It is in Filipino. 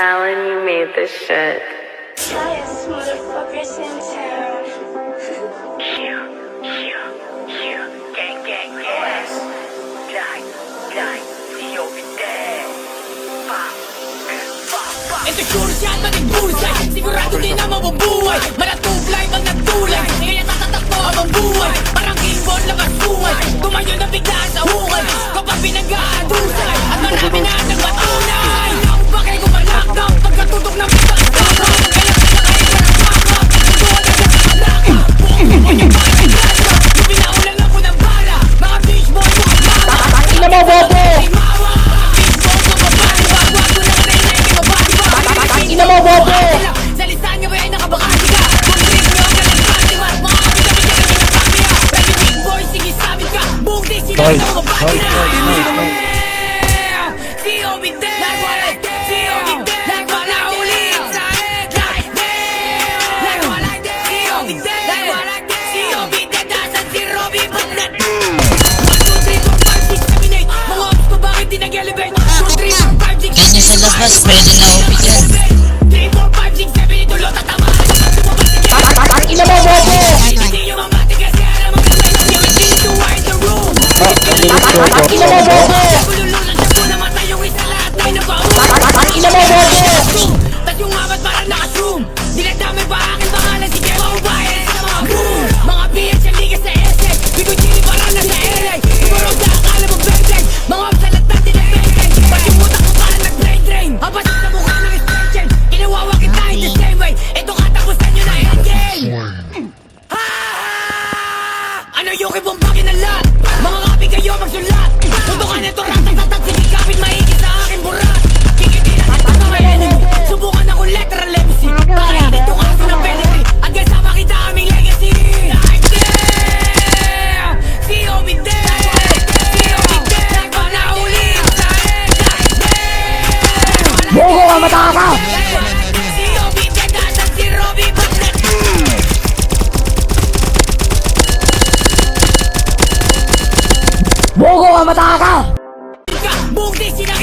Alan, you made this shit. Highest motherfuckers in town. Gang, gang, yes. Die, C.O.B.D. Ito sure siya mating bullseye. Sigurado din na mabubuhay. Malatublay pag nagtulay. Kaya tatatakbo ang buhay. Parang kimbon labas sungay. Tumayo na bigla sa hungay. Kapag pinag-aadusay at marami na nagpatunay. Ang bakay ko malakap pagkatutok ng bigla. Ganyan sa labas, pwede na ubigan. Ina mo, bobo! Ina mo, bobo! Ina mo, bobo! Tas yung amat parang naka-zoom. Dinadami pa aking pangalan, sige maubayan sa mga boom. Mga biyan siya liga sa essay. Bigo chili parang nasa LA. Siguro sa akala mo bang-bang. Mga salat natin na bang-bang. Ba't yung utak mo parang nag-drain-drain? Habas sa mukha ng extension. Inawawa kita in the same way. Ito katapusan nyo na endgame. Ano yung ibombakin ng lahat? Mga kapi kayo magsulat. Tutukan ito ratat-tatat. Sige kapit maigit sa akin burat. Kikitilan ito sa may enemy. Subukan ako letter legacy. Pakainit yung aso ng pedigree. Hanggang sa makita aming legacy. Like there, C.O.B.D. C.O.B.D. Nagpanaulit sa like there. Bogo ka, mataka! C.O.B.D. Dasang si Robby Bagnet. Bogo ka, mataka! Buong day sila